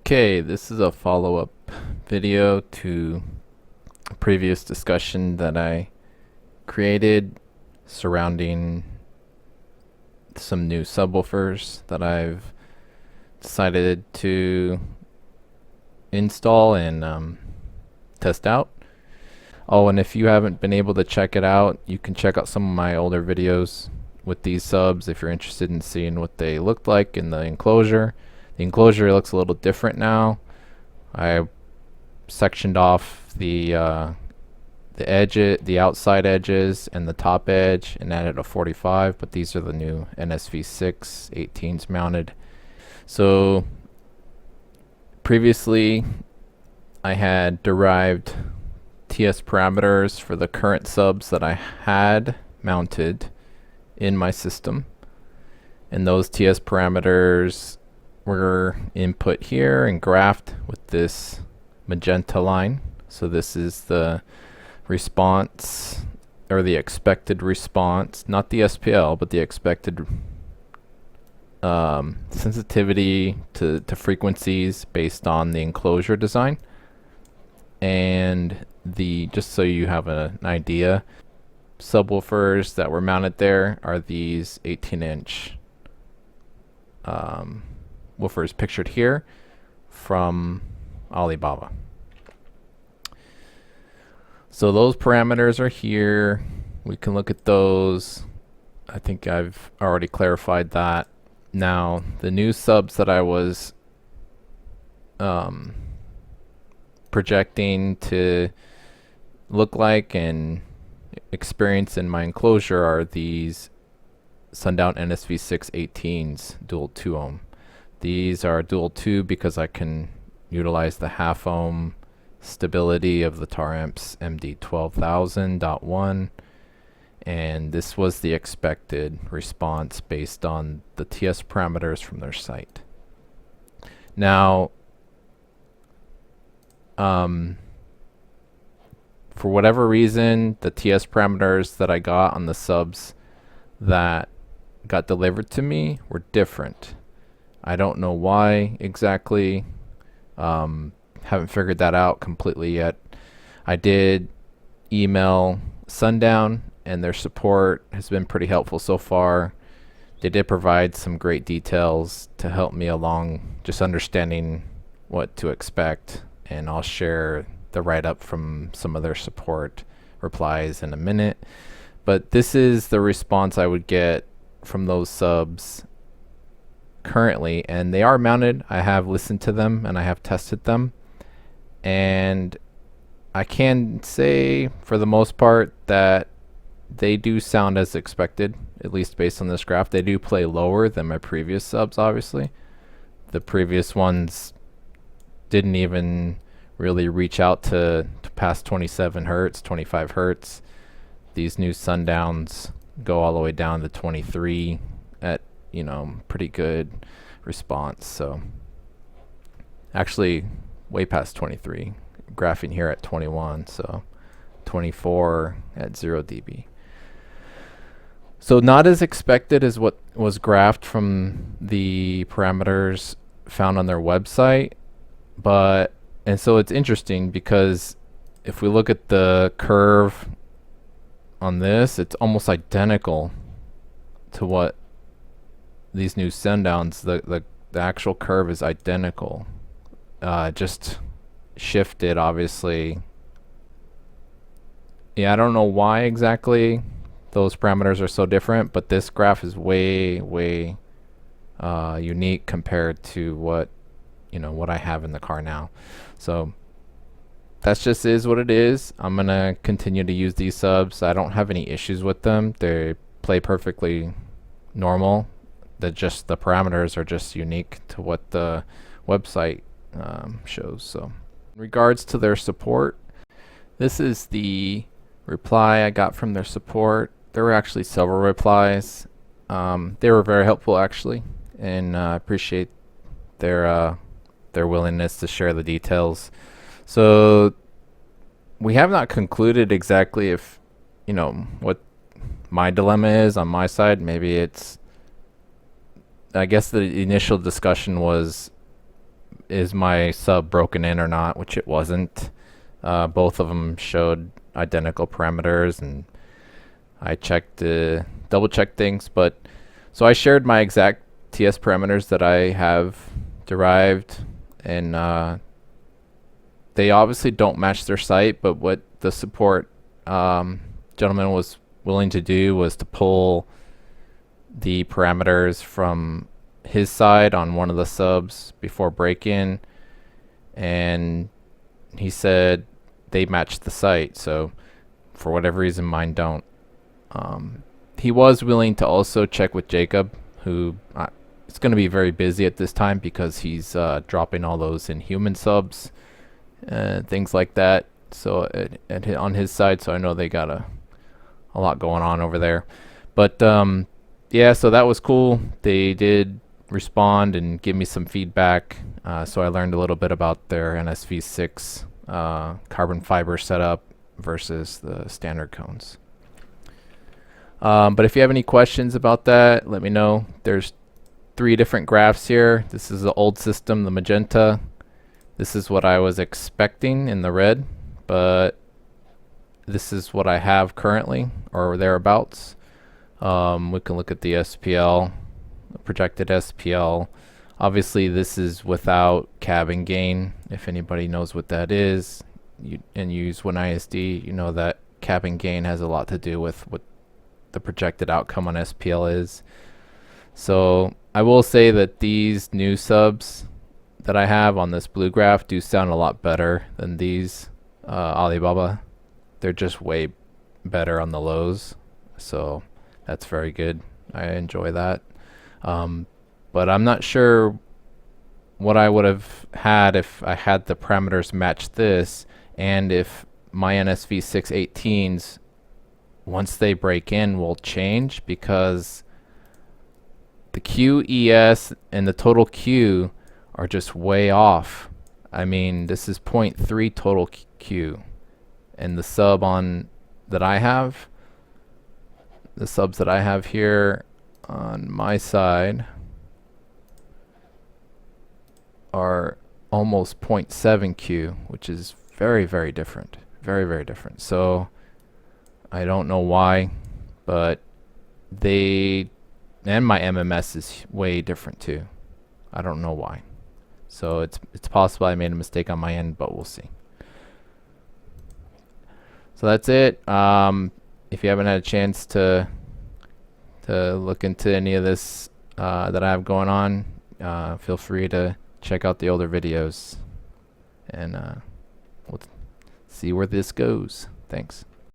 Okay, this is a follow-up video to a previous discussion that I created surrounding some new subwoofers that I've decided to install and test out. Oh, and if you haven't been able to check it out, you can check out some of my older videos with these subs if you're interested in seeing what they looked like in the enclosure. The enclosure looks a little different now. I sectioned off the outside edges and the top edge and added a 45, but these are the new NSv6 18s mounted. So previously I had derived TS parameters for the current subs that I had mounted in my system, and those TS parameters were input here and graphed with this magenta line. So this is the response, or the expected response, not the SPL, but the expected sensitivity to frequencies based on the enclosure design. And just so you have an idea, subwoofers that were mounted there are these 18-inch woofers pictured here from Alibaba. So those parameters are here. We can look at those. I think I've already clarified that. Now the new subs that I was projecting to look like and experience in my enclosure are these Sundown NSv6 18s dual 2 ohm. These are dual 2 because I can utilize the half ohm stability of the Taramps MD12000.1, and this was the expected response based on the TS parameters from their site. Now for whatever reason, the TS parameters that I got on the subs that got delivered to me were different. I don't know why exactly. Haven't figured that out completely yet. I did email Sundown, and their support has been pretty helpful so far. They did provide some great details to help me along just understanding what to expect, and I'll share the write-up from some of their support replies in a minute. But this is the response I would get from those subs currently, and they are mounted. I have listened to them and I have tested them, and I can say for the most part that they do sound as expected, at least based on this graph. They do play lower than my previous subs, obviously. The previous ones didn't even really reach out to past 27 hertz, 25 hertz. These new Sundowns go all the way down to 23 at, pretty good response. So actually way past 23, graphing here at 21, so 24 at 0 dB. So not as expected as what was graphed from the parameters found on their website, and so it's interesting because if we look at the curve on this, it's almost identical to what these new Sundowns, the actual curve is identical, just shifted obviously. Yeah, I don't know why exactly those parameters are so different, but this graph is way unique compared to what I have in the car now. So that's just is what it is. I'm gonna continue to use these subs. I don't have any issues with them. They play perfectly normal. The parameters are just unique to what the website shows. So in regards to their support, this is the reply I got from their support. There were actually several replies. They were very helpful actually, and I appreciate their willingness to share the details. So we have not concluded exactly if what my dilemma is on my side. Maybe it's, I guess the initial discussion was is my sub broken in or not, which it wasn't. Both of them showed identical parameters, and I checked, double checked things. But so I shared my exact TS parameters that I have derived, and they obviously don't match their site. But what the support gentleman was willing to do was to pull the parameters from his side on one of the subs before break-in, and he said they matched the site. So for whatever reason, mine don't. He was willing to also check with Jacob, who is going to be very busy at this time because he's dropping all those Inhuman subs, things like that. So on his side, so I know they got a lot going on over there. But yeah, so that was cool. They did respond and give me some feedback. So I learned a little bit about their NSv6 carbon fiber setup versus the standard cones. But if you have any questions about that, let me know. There's 3 different graphs here. This is the old system, the magenta. This is what I was expecting in the red, but this is what I have currently, or thereabouts. We can look at the SPL, projected SPL. Obviously, this is without cabin gain. If anybody knows what that is, and you use WinISD, you know that cabin gain has a lot to do with what the projected outcome on SPL is. So I will say that these new subs that I have on this blue graph do sound a lot better than these Alibaba. They're just way better on the lows, so that's very good. I enjoy that. But I'm not sure what I would have had if I had the parameters match this, and if my NSv6 18s, once they break in, will change, because the QES and the total Q are just way off. I mean, this is 0.3 total Q, and the sub on that I have, the subs that I have here on my side are almost 0.7 Q, which is very, very different. Very, very different. So I don't know why, but and my MMS is way different too. I don't know why. So it's possible I made a mistake on my end, but we'll see. So that's it. If you haven't had a chance to look into any of this that I have going on, feel free to check out the older videos, and we'll see where this goes. Thanks.